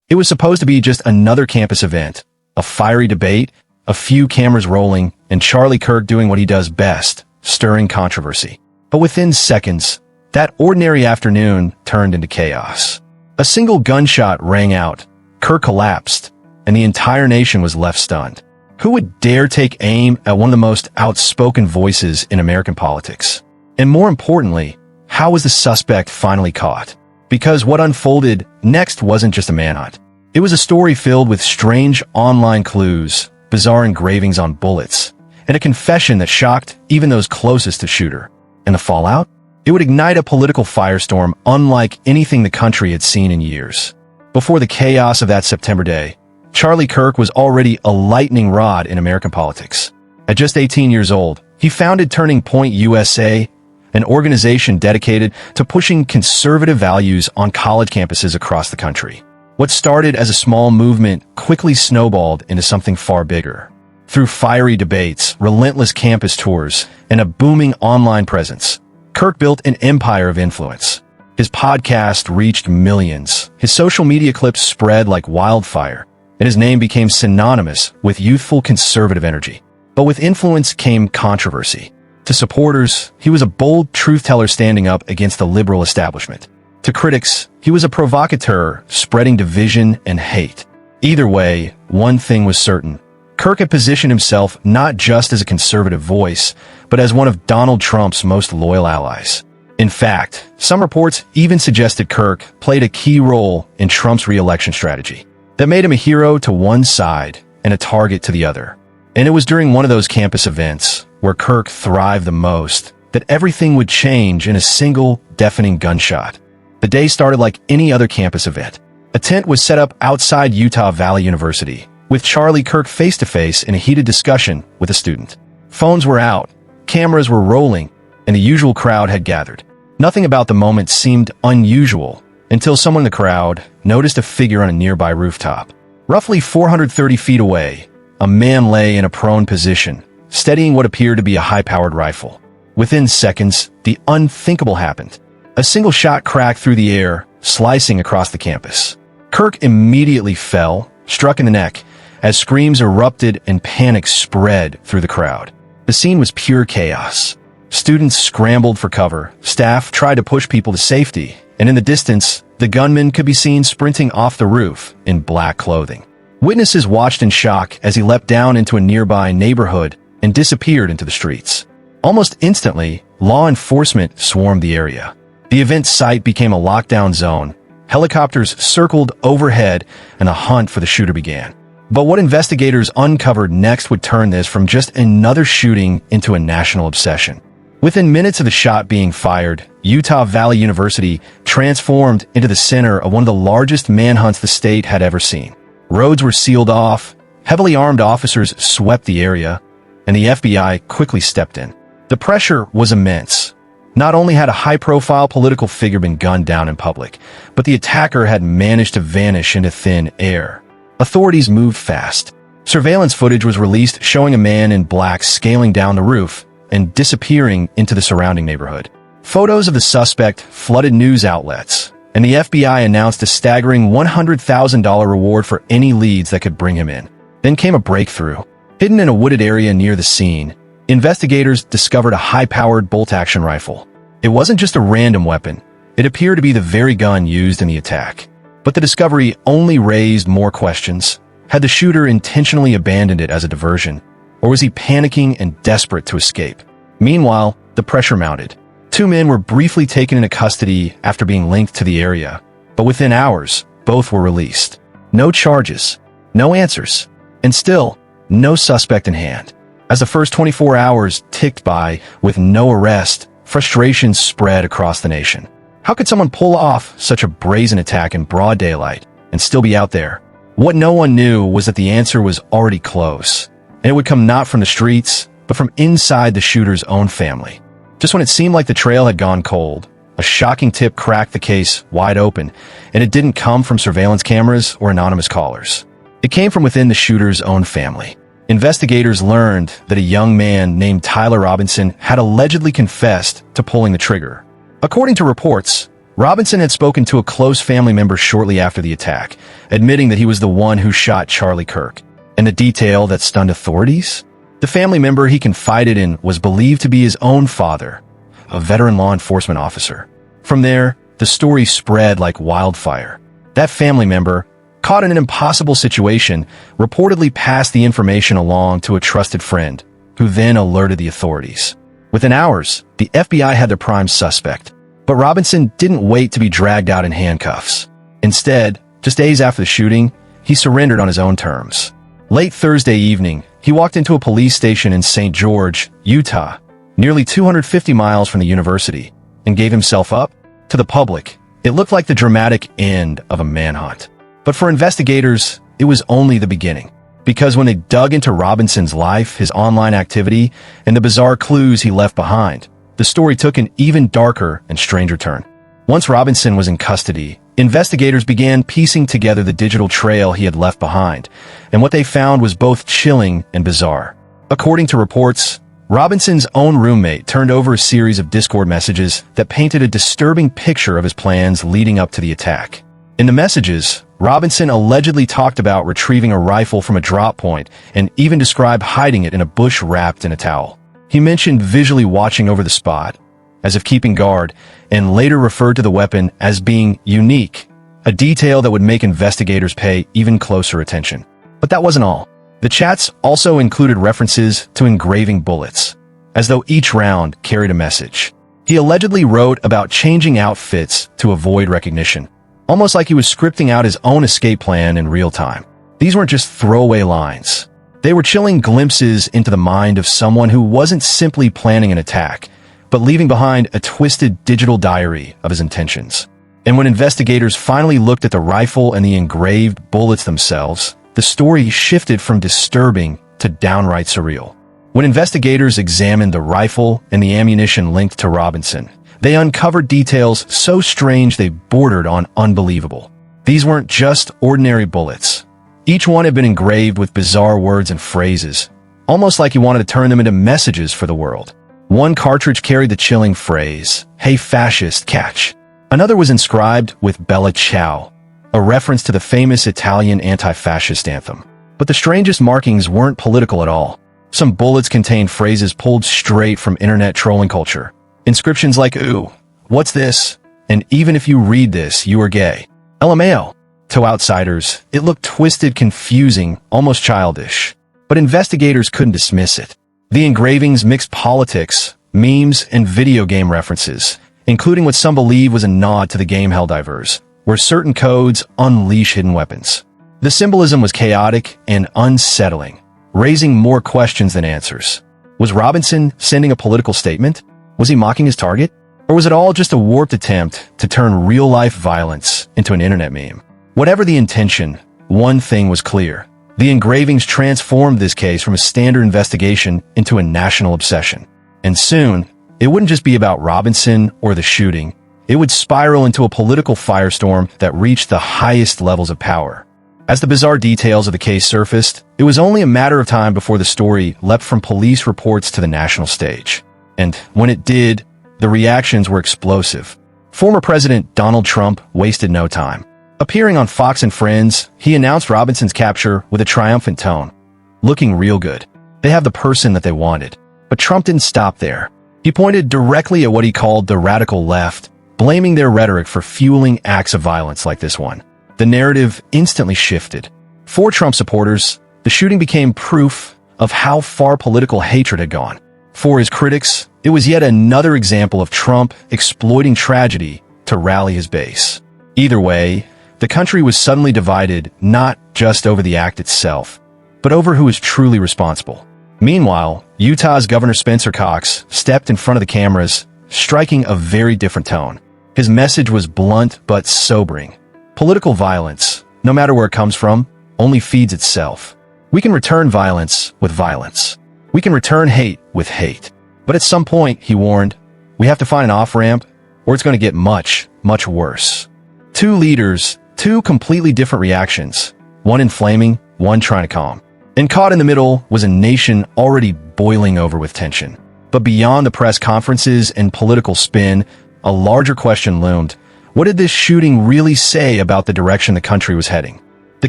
It was supposed to be just another campus event, a fiery debate, a few cameras rolling, and Charlie Kirk doing what he does best, stirring controversy. But within seconds, that ordinary afternoon turned into chaos. A single gunshot rang out, Kirk collapsed, and the entire nation was left stunned. Who would dare take aim at one of the most outspoken voices in American politics? And more importantly, how was the suspect finally caught? Because what unfolded next wasn't just a manhunt. It was a story filled with strange online clues, bizarre engravings on bullets, and a confession that shocked even those closest to shooter. And the fallout? It would ignite a political firestorm unlike anything the country had seen in years. Before the chaos of that September day, Charlie Kirk was already a lightning rod in American politics. At just 18 years old, he founded Turning Point USA, an organization dedicated to pushing conservative values on college campuses across the country. What started as a small movement quickly snowballed into something far bigger. Through fiery debates, relentless campus tours, and a booming online presence, Kirk built an empire of influence. His podcast reached millions, his social media clips spread like wildfire, and his name became synonymous with youthful conservative energy. But with influence came controversy. To supporters, he was a bold truth-teller standing up against the liberal establishment. To critics, he was a provocateur spreading division and hate. Either way, one thing was certain. Kirk had positioned himself not just as a conservative voice, but as one of Donald Trump's most loyal allies. In fact, some reports even suggested Kirk played a key role in Trump's re-election strategy that made him a hero to one side and a target to the other. And it was during one of those campus events, where Kirk thrived the most, that everything would change in a single, deafening gunshot. The day started like any other campus event. A tent was set up outside Utah Valley University, with Charlie Kirk face-to-face in a heated discussion with a student. Phones were out, cameras were rolling, and the usual crowd had gathered. Nothing about the moment seemed unusual, until someone in the crowd noticed a figure on a nearby rooftop. Roughly 430 feet away, a man lay in a prone position, steadying what appeared to be a high-powered rifle. Within seconds, the unthinkable happened. A single shot cracked through the air, slicing across the campus. Kirk immediately fell, struck in the neck, as screams erupted and panic spread through the crowd. The scene was pure chaos. Students scrambled for cover, staff tried to push people to safety, and in the distance, the gunman could be seen sprinting off the roof in black clothing. Witnesses watched in shock as he leapt down into a nearby neighborhood and disappeared into the streets. Almost instantly, law enforcement swarmed the area. The event site became a lockdown zone. Helicopters circled overhead and a hunt for the shooter began. But what investigators uncovered next would turn this from just another shooting into a national obsession. Within minutes of the shot being fired, Utah Valley University transformed into the center of one of the largest manhunts the state had ever seen. Roads were sealed off, heavily armed officers swept the area, and the FBI quickly stepped in. The pressure was immense. Not only had a high-profile political figure been gunned down in public, but the attacker had managed to vanish into thin air. Authorities moved fast. Surveillance footage was released showing a man in black scaling down the roof and disappearing into the surrounding neighborhood. Photos of the suspect flooded news outlets, and the FBI announced a staggering $100,000 reward for any leads that could bring him in. Then came a breakthrough. Hidden in a wooded area near the scene, investigators discovered a high-powered bolt-action rifle. It wasn't just a random weapon. It appeared to be the very gun used in the attack. But the discovery only raised more questions. Had the shooter intentionally abandoned it as a diversion, or was he panicking and desperate to escape? Meanwhile, the pressure mounted. Two men were briefly taken into custody after being linked to the area, but within hours, both were released. No charges, no answers, and still, no suspect in hand. As the first 24 hours ticked by with no arrest, frustration spread across the nation. How could someone pull off such a brazen attack in broad daylight and still be out there? What no one knew was that the answer was already close, and it would come not from the streets, but from inside the shooter's own family. Just when it seemed like the trail had gone cold, a shocking tip cracked the case wide open, and it didn't come from surveillance cameras or anonymous callers. It came from within the shooter's own family. Investigators learned that a young man named Tyler Robinson had allegedly confessed to pulling the trigger. According to reports, Robinson had spoken to a close family member shortly after the attack, admitting that he was the one who shot Charlie Kirk. And the detail that stunned authorities? The family member he confided in was believed to be his own father, a veteran law enforcement officer. From there, the story spread like wildfire. That family member, caught in an impossible situation, reportedly passed the information along to a trusted friend, who then alerted the authorities. Within hours, the FBI had their prime suspect. But Robinson didn't wait to be dragged out in handcuffs. Instead, just days after the shooting, he surrendered on his own terms. Late Thursday evening, he walked into a police station in St. George, Utah, nearly 250 miles from the university, and gave himself up. To the public, it looked like the dramatic end of a manhunt. But for investigators, it was only the beginning. Because when they dug into Robinson's life, his online activity, and the bizarre clues he left behind, the story took an even darker and stranger turn. Once Robinson was in custody, investigators began piecing together the digital trail he had left behind, and what they found was both chilling and bizarre. According to reports, Robinson's own roommate turned over a series of Discord messages that painted a disturbing picture of his plans leading up to the attack. In the messages, Robinson allegedly talked about retrieving a rifle from a drop point and even described hiding it in a bush wrapped in a towel. He mentioned visually watching over the spot, as if keeping guard, and later referred to the weapon as being unique, a detail that would make investigators pay even closer attention. But that wasn't all. The chats also included references to engraving bullets, as though each round carried a message. He allegedly wrote about changing outfits to avoid recognition, almost like he was scripting out his own escape plan in real time. These weren't just throwaway lines. They were chilling glimpses into the mind of someone who wasn't simply planning an attack, but leaving behind a twisted digital diary of his intentions. And when investigators finally looked at the rifle and the engraved bullets themselves, the story shifted from disturbing to downright surreal. When investigators examined the rifle and the ammunition linked to Robinson, they uncovered details so strange they bordered on unbelievable. These weren't just ordinary bullets. Each one had been engraved with bizarre words and phrases, almost like he wanted to turn them into messages for the world. One cartridge carried the chilling phrase, "Hey fascist, catch." Another was inscribed with Bella Ciao, a reference to the famous Italian anti-fascist anthem. But the strangest markings weren't political at all. Some bullets contained phrases pulled straight from internet trolling culture. Inscriptions like, "Ooh, what's this?" And "Even if you read this, you are gay." LMAO. To outsiders, it looked twisted, confusing, almost childish. But investigators couldn't dismiss it. The engravings mixed politics, memes, and video game references, including what some believe was a nod to the game Helldivers, where certain codes unleash hidden weapons. The symbolism was chaotic and unsettling, raising more questions than answers. Was Robinson sending a political statement? Was he mocking his target? Or was it all just a warped attempt to turn real-life violence into an internet meme? Whatever the intention, one thing was clear. The engravings transformed this case from a standard investigation into a national obsession. And soon, it wouldn't just be about Robinson or the shooting. It would spiral into a political firestorm that reached the highest levels of power. As the bizarre details of the case surfaced, it was only a matter of time before the story leapt from police reports to the national stage. And when it did, the reactions were explosive. Former President Donald Trump wasted no time. Appearing on Fox and Friends, he announced Robinson's capture with a triumphant tone. Looking real good. They have the person that they wanted. But Trump didn't stop there. He pointed directly at what he called the radical left, blaming their rhetoric for fueling acts of violence like this one. The narrative instantly shifted. For Trump supporters, the shooting became proof of how far political hatred had gone. For his critics, it was yet another example of Trump exploiting tragedy to rally his base. Either way, the country was suddenly divided not just over the act itself, but over who is truly responsible. Meanwhile, Utah's Governor Spencer Cox stepped in front of the cameras, striking a very different tone. His message was blunt but sobering. Political violence, no matter where it comes from, only feeds itself. We can return violence with violence. We can return hate with hate. But at some point, he warned, we have to find an off-ramp, or it's going to get much, much worse. Two leaders, two completely different reactions, one inflaming, one trying to calm. And caught in the middle was a nation already boiling over with tension. But beyond the press conferences and political spin, a larger question loomed. What did this shooting really say about the direction the country was heading? The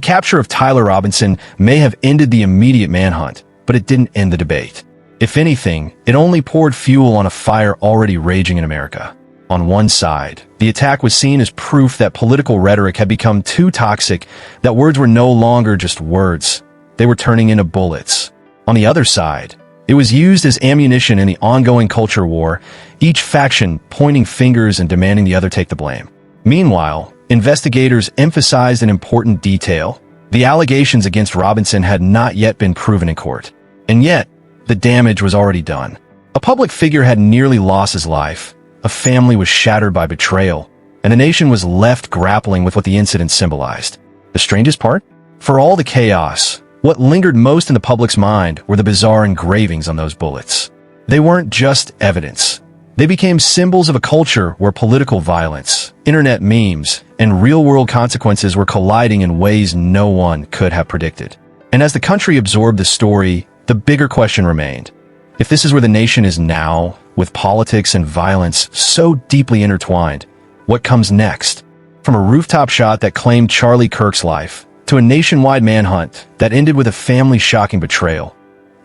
capture of Tyler Robinson may have ended the immediate manhunt, but it didn't end the debate. If anything, it only poured fuel on a fire already raging in America. On one side, the attack was seen as proof that political rhetoric had become too toxic, that words were no longer just words. They were turning into bullets. On the other side, it was used as ammunition in the ongoing culture war, each faction pointing fingers and demanding the other take the blame. Meanwhile, investigators emphasized an important detail. The allegations against Robinson had not yet been proven in court. And yet, the damage was already done. A public figure had nearly lost his life. A family was shattered by betrayal, and the nation was left grappling with what the incident symbolized. The strangest part? For all the chaos, what lingered most in the public's mind were the bizarre engravings on those bullets. They weren't just evidence. They became symbols of a culture where political violence, internet memes, and real-world consequences were colliding in ways no one could have predicted. And as the country absorbed the story, the bigger question remained. If this is where the nation is now, with politics and violence so deeply intertwined, what comes next? From a rooftop shot that claimed Charlie Kirk's life, to a nationwide manhunt that ended with a family-shocking betrayal,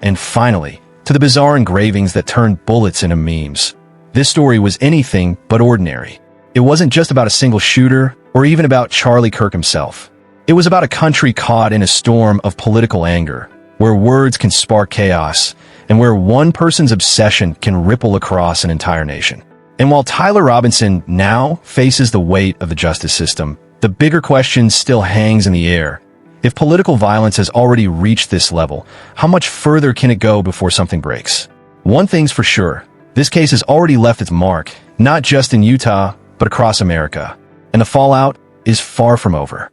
and finally, to the bizarre engravings that turned bullets into memes. This story was anything but ordinary. It wasn't just about a single shooter, or even about Charlie Kirk himself. It was about a country caught in a storm of political anger, where words can spark chaos, and where one person's obsession can ripple across an entire nation. And while Tyler Robinson now faces the weight of the justice system, the bigger question still hangs in the air. If political violence has already reached this level, how much further can it go before something breaks? One thing's for sure, this case has already left its mark, not just in Utah, but across America. And the fallout is far from over.